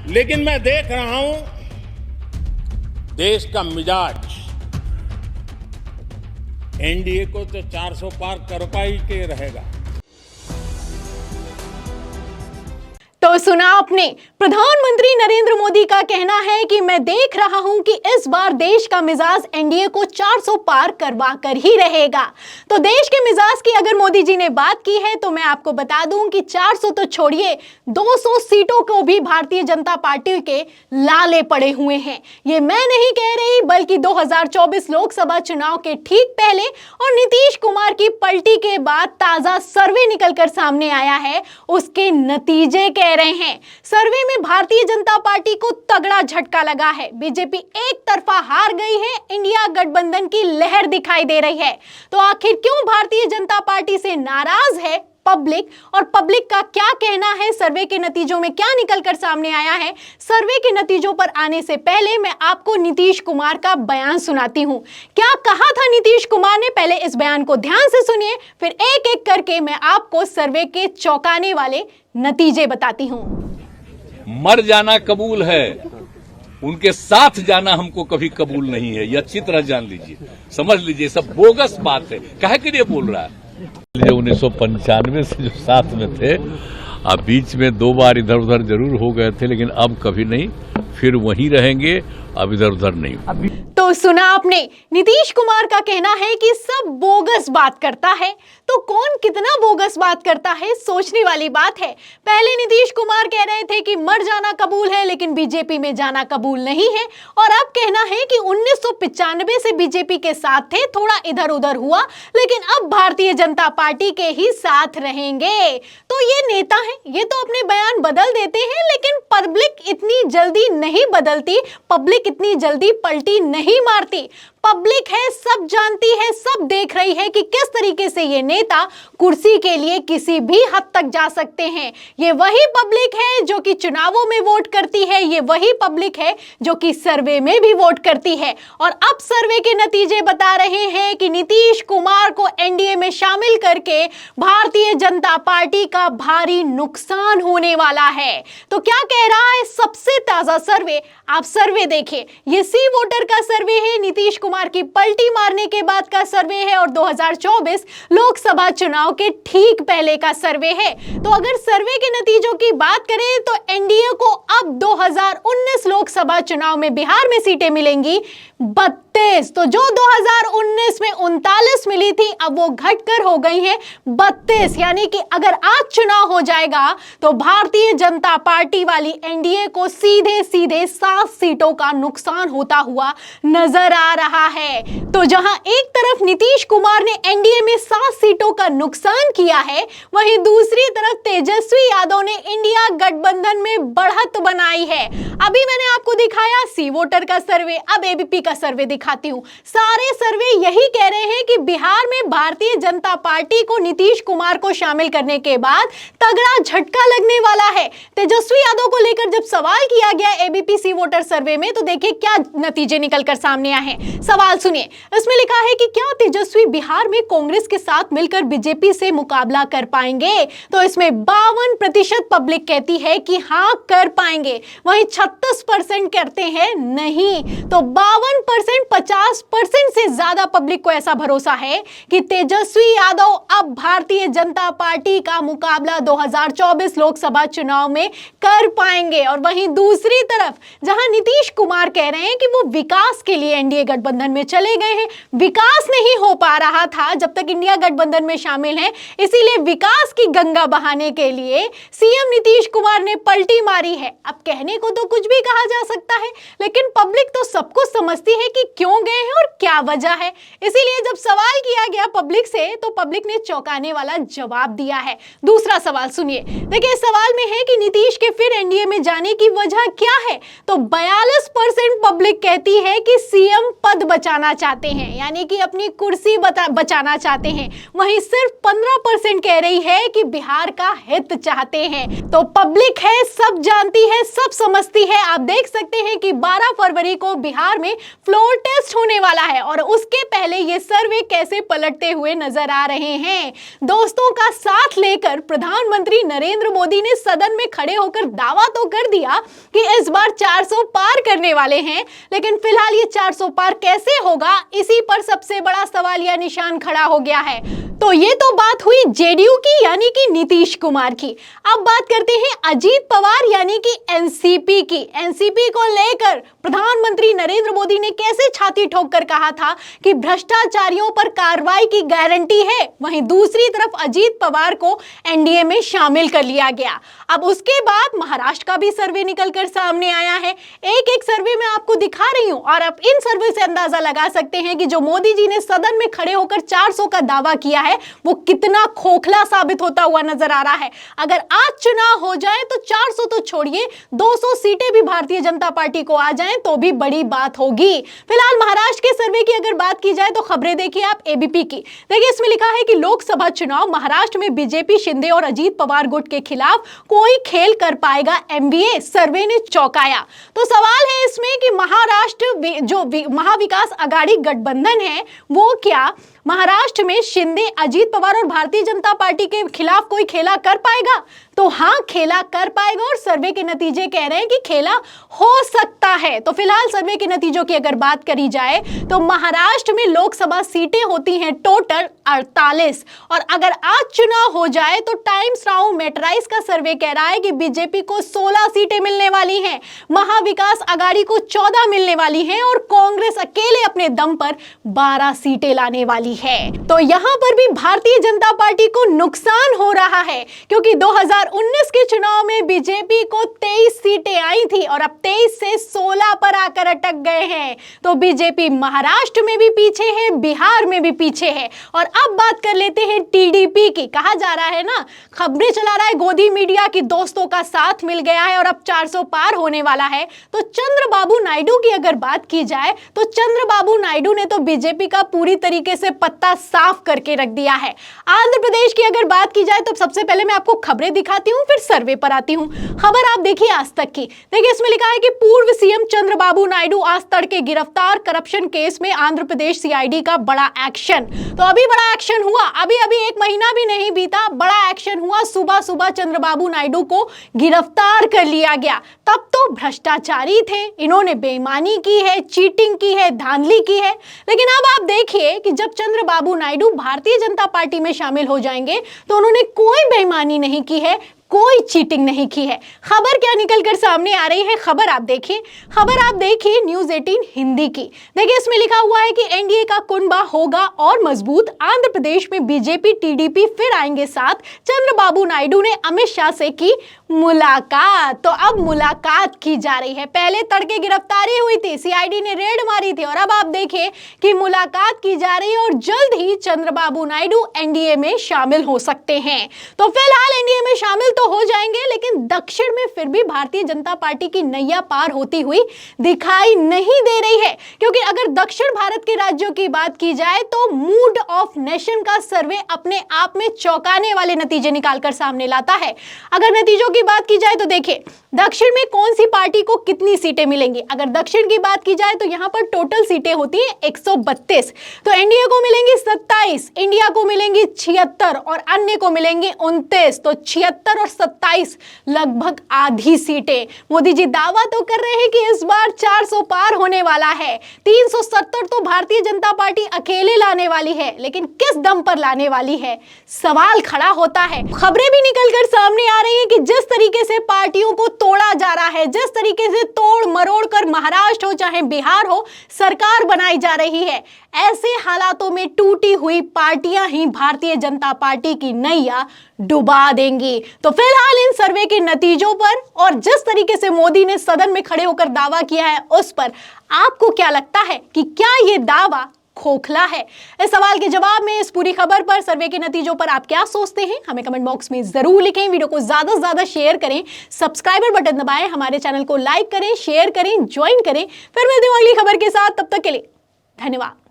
लेकिन मैं देख रहा हूं देश का मिजाज एनडीए को तो 400 पार कर पाई के रहेगा। तो सुना आपने, प्रधानमंत्री नरेंद्र मोदी का कहना है कि मैं देख रहा हूं कि इस बार देश का मिजाज एनडीए को 400 पार करवा कर ही रहेगा। तो देश के मिजाज की अगर मोदी जी ने बात की है तो मैं आपको बता दूं कि 400 तो छोड़िए, 200 सीटों को भी भारतीय जनता पार्टी के लाले पड़े हुए हैं। ये मैं नहीं कह रही, बल्कि 2024 लोकसभा चुनाव के ठीक पहले और नीतीश कुमार की पलटी के बाद ताजा सर्वे निकलकर सामने आया है, उसके नतीजे कह रहे हैं। सर्वे में भारतीय जनता पार्टी को तगड़ा झटका लगा है। बीजेपी एक तरफा हार गई है, इंडिया गठबंधन की लहर दिखाई दे रही है। तो आखिर क्यों भारतीय जनता पार्टी से नाराज है पब्लिक, और पब्लिक का क्या कहना है, सर्वे के नतीजों में क्या निकलकर सामने आया है? सर्वे के नतीजों पर आने से पहले मैं आपको नीतीश कुमार का बयान सुनाती हूं। क्या कहा था नीतीश कुमार ने, पहले इस बयान को ध्यान से सुनिए, फिर एक एक करके मैं आपको सर्वे के चौंकाने वाले नतीजे बताती हूं। मर जाना कबूल है, उनके साथ जाना हमको कभी कबूल नहीं है। यह अच्छी तरह जान लीजिए, समझ लीजिए, सब बोगस बात है। काहे के लिए बोल रहा है? 1995 से जो साथ में थे, अब बीच में 2 बार इधर उधर जरूर हो गए थे, लेकिन अब कभी नहीं, फिर वहीं रहेंगे, अब इधर उधर नहीं। तो सुना आपने, नीतीश कुमार का कहना है कि सब बोगस बात करता है। तो कौन कितना बोगस बात करता है, सोचने वाली बात है। पहले नीतीश कुमार कह रहे थे कि मर जाना कबूल है, लेकिन बीजेपी में जाना कबूल नहीं है, और अब कहना है कि 1995 से बीजेपी के साथ थे, थोड़ा इधर उधर हुआ, लेकिन अब भारतीय जनता पार्टी के ही साथ रहेंगे। तो ये नेता हैं, ये तो अपने बयान बदल देते हैं, लेकिन पब्लिक इतनी जल्दी नहीं बदलती, पब्लिक इतनी जल्दी पलटी नहीं मारती। पब्लिक है, सब जानती है, सब देख रही है कि किस तरीके से ये नेता कुर्सी के लिए किसी भी हद तक जा सकते हैं। ये वही पब्लिक है जो कि चुनावों में वोट करती है, ये वही पब्लिक है जो कि सर्वे में भी वोट करती है। और अब सर्वे के नतीजे बता रहे हैं कि नीतीश कुमार को एनडीए में शामिल करके भारतीय जनता पार्टी का भारी नुकसान होने वाला है। तो क्या कह रहा है सबसे ताजा सर्वे? आप सर्वे देखिए, ये सी वोटर का सर्वे है, नीतीश कुमार की पलटी मारने के बाद का सर्वे है, और 2024 लोकसभा चुनाव के ठीक पहले का सर्वे है। तो अगर सर्वे के नतीजों की बात करें तो एनडीए को अब 2019 लोकसभा चुनाव में बिहार में सीटें मिलेंगी 32। तो जो 2019 में 39 मिली थी, अब वो घटकर हो गई है 32। यानी कि अगर आज चुनाव हो जाएगा तो भारतीय जनता पार्टी वाली एनडीए को सीधे सीधे 7 सीटों का नुकसान होता हुआ नजर आ रहा है। तो जहां एक तरफ नीतीश कुमार ने एनडीए में 7 सीटों का नुकसान किया है, वहीं दूसरी तरफ तेजस्वी यादव ने इंडिया गठबंधन में बढ़त बनाई है। अभी मैंने आपको दिखाया सी वोटर का सर्वे, अब एबीपी का सर्वे दिखाती हूं। सारे सर्वे यही कह रहे हैं कि बिहार में भारतीय जनता पार्टी को नीतीश कुमार को शामिल करने के बाद तगड़ा झटका लगने वाला है। तेजस्वी यादव को लेकर जब सवाल किया गया एबीपी सी वोटर सर्वे में, तो देखिए क्या नतीजे निकलकर सामने आए हैं। सवाल सुनिए, इसमें लिखा है कि क्या तेजस्वी बिहार में कांग्रेस के साथ मिलकर बीजेपी से मुकाबला कर पाएंगे? तो इसमें 52% पब्लिक कहती है कि हां कर पाएंगे, वहीं 36% कहते हैं नहीं। तो 52% 50% से ज्यादा पब्लिक को ऐसा भरोसा है कि तेजस्वी यादव अब भारतीय जनता पार्टी का मुकाबला 2024 लोकसभा चुनाव में कर पाएंगे। और वहीं दूसरी तरफ जहां नीतीश कुमार कह रहे हैं कि वो विकास के लिए एनडीए गठबंधन में चले गए हैं, विकास नहीं हो पा रहा था जब तक इंडिया गठबंधन में शामिल हैं, इसीलिए विकास की गंगा बहाने के लिए सीएम नीतीश कुमार ने पलटी मारी है। अब कहने को तो कुछ भी कहा जा सकता है, लेकिन पब्लिक तो सब कुछ समझती है कि क्यों गए हैं और क्या वजह है। इसीलिए जब सवाल किया गया पब्लिक से, तो पब्लिक ने चौंकाने वाला जवाब दिया है। दूसरा सवाल सुनिए, देखिए सवाल में है कि नीतीश के फिर एनडीए में जाने की वजह क्या है? तो 42% पब्लिक कहती है कि सीएम पद बचाना चाहते हैं, यानी कि अपनी कुर्सी बचाना चाहते हैं। वहीं सिर्फ 15% कह रही है कि बिहार का हित चाहते हैं। तो पब्लिक है, सब जानती है, है, सब समझती है। आप देख सकते हैं कि 12 फरवरी को बिहार में फ्लोर टेस्ट होने वाला है और उसके पहले ये सर्वे कैसे पलटते हुए नजर आ रहे हैं। दोस्तों का साथ लेकर प्रधानमंत्री नरेंद्र मोदी ने सदन में खड़े होकर दावा तो कर दिया कि इस बार 400 पार करने वाले हैं, लेकिन फिलहाल ये 400 पार कैसे होगा, इसी पर सबसे बड़ा सवाल या निशान खड़ा हो गया है। तो ये तो बात हुई जेडीयू की यानी कि नीतीश कुमार की। अब बात करते हैं अजीत पवार यानी कि एनसीपी की। एनसीपी को लेकर प्रधानमंत्री नरेंद्र मोदी ने कैसे छाती ठोककर कहा था कि भ्रष्टाचारियों पर कार्रवाई की गारंटी है, वहीं दूसरी तरफ अजीत पवार को एनडीए में शामिल कर लिया गया। अब उसके बाद महाराष्ट्र का भी सर्वे निकलकर सामने आया है। एक एक सर्वे मैं आपको दिखा रही हूं और आप इन सर्वे से अंदाजा लगा सकते हैं कि जो मोदी जी ने सदन में खड़े होकर 400 का दावा किया है वो कितना खोखला साबित होता हुआ नजर आ रहा है। अगर आज चुनाव हो जाए तो 400 तो छोड़िए, 200 सीटें भी भारतीय जनता पार्टी को आ जाएं तो भी बड़ी बात होगी। फिलहाल महाराष्ट्र के सर्वे की अगर बात की जाए तो खबरें देखिए आप एबीपी की। देखिए इसमें लिखा है कि लोकसभा चुनाव महाराष्ट्र में बीजेपी शिंदे और अजीत पवार गुट के खिलाफ कोई खेल कर पाएगा एमवीए, सर्वे ने चौंकाया। तो सवाल है इसमें कि महाराष्ट्र जो महाविकास आघाड़ी गठबंधन है वो क्या महाराष्ट्र में शिंदे, अजीत पवार और भारतीय जनता पार्टी के खिलाफ कोई खेला कर पाएगा? तो हाँ, खेला कर पाएगा और सर्वे के नतीजे कह रहे हैं कि खेला हो सकता है। तो फिलहाल सर्वे के नतीजों की अगर बात करी जाए तो महाराष्ट्र में लोकसभा सीटें होती हैं टोटल 48 और अगर आज चुनाव हो जाए तो टाइम्स नाउ मेटराइज का सर्वे कह रहा है कि बीजेपी को 16 सीटें मिलने वाली हैं, महाविकास आघाड़ी को 14 मिलने वाली हैं और कांग्रेस अकेले अपने दम पर 12 सीटें लाने वाली है। तो यहां पर भी भारतीय जनता पार्टी को नुकसान हो रहा है क्योंकि 2019 के चुनाव में बीजेपी को 23 सीटें आई थी और अब 23 से 16 पर आकर अटक गए हैं। तो बीजेपी महाराष्ट्र में भी पीछे है, बिहार में भी पीछे है। और अब बात कर लेते हैं टीडीपी की। कहा जा रहा है ना, खबरें चला रहा है गोदी मीडिया की दोस्तों का साथ मिल गया है और अब 400 पार होने वाला है। तो चंद्रबाबू नायडू की अगर बात की जाए तो चंद्रबाबू नायडू ने तो बीजेपी का पूरी तरीके से पत्ता साफ करके रख दिया है। आंध्र प्रदेश की अगर बात की जाए तो सबसे पहले मैं आपको खबरें दिखाती हूं, फिर सर्वे पर आती हूं। खबर आप देखिए आज तक की। देखिए इसमें लिखा है कि पूर्व सीएम चंद्रबाबू नायडू आज तड़के गिरफ्तार, करप्शन केस में आंध्र प्रदेश सीआईडी का बड़ा एक्शन। तो अभी बड़ा एक्शन हुआ, अभी एक महीना भी नहीं बीता, बड़ा एक्शन हुआ। सुबह सुबह चंद्रबाबू नायडू को गिरफ्तार कर लिया गया। तब तो भ्रष्टाचारी थे, इन्होंने बेईमानी की है, चीटिंग की है, धांधली की है। लेकिन अब आप देखिए कि जब चंद्रबाबू नायडू भारतीय जनता पार्टी में शामिल हो जाएंगे तो उन्होंने कोई बेईमानी नहीं की है, कोई चीटिंग नहीं की है। खबर क्या निकलकर सामने आ रही है, खबर आप देखिए न्यूज़ 18 हिंदी की। देखिए इसमें लिखा हुआ है कि एनडीए का कुनबा होगा और मजबूत, आंध्र प्रदेश में बीजेपी टीडीपी फिर आएंगे साथ, चंद्रबाबू नायडू ने अमित शाह से की मुलाकात। तो अब मुलाकात की जा रही है। पहले तड़के गिरफ्तारी हुई थी, सीआईडी ने रेड मारी थी और अब आप देखिए कि मुलाकात की जा रही है और जल्द ही चंद्रबाबू नायडू एनडीए में शामिल हो सकते हैं। तो फिलहाल एनडीए में शामिल तो हो जाएंगे, लेकिन दक्षिण में फिर भी भारतीय जनता पार्टी की नैया पार होती हुई दिखाई नहीं दे रही है। क्योंकि अगर दक्षिण भारत के राज्यों की बात की जाए तो मूड ऑफ नेशन का सर्वे अपने आप में चौंकाने वाले नतीजे निकालकर सामने लाता है। अगर नतीजों की बात की जाए तो देखिए दक्षिण में कौन सी पार्टी को कितनी सीटें मिलेंगी। अगर दक्षिण की बात की जाए तो यहां पर टोटल सीटें होती हैं 132। तो एनडीए को मिलेंगी 27, इंडिया को मिलेंगी 76 और अन्य को मिलेंगी 29। तो 76 और 27 लगभग आधी सीटें। मोदी जी दावा तो कर रहे हैं कि इस बार 400 पार होने वाला है। 370 तो भारतीय जनता पार्टी अकेले लाने वाली है, लेकिन किस दम पर लाने वाली है, सवाल खड़ा होता है। खबरें भी निकलकर सामने आ रही है कि जिस तरीके से पार्टियों को तोड़ा जा रहा है, जिस तरीके से तोड़ मरोड़ कर महाराष्ट्र हो चाहे बिहार हो सरकार बनाई जा रही है, ऐसे हालातों में टूटी हुई पार्टियां ही भारतीय जनता पार्टी की नैया डुबा देंगी। तो फिलहाल इन सर्वे के नतीजों पर और जिस तरीके से मोदी ने सदन में खड़े होकर दावा किया है उस पर आपको क्या लगता है कि क्या यह दावा खोखला है? इस सवाल के जवाब में इस पूरी खबर पर, सर्वे के नतीजों पर आप क्या सोचते हैं हमें कमेंट बॉक्स में जरूर लिखें। वीडियो को ज्यादा से ज्यादा शेयर करें, सब्सक्राइबर बटन दबाएं, हमारे चैनल को लाइक करें, शेयर करें, ज्वाइन करें। फिर मिलते हैं अगली खबर के साथ, तब तक के लिए धन्यवाद।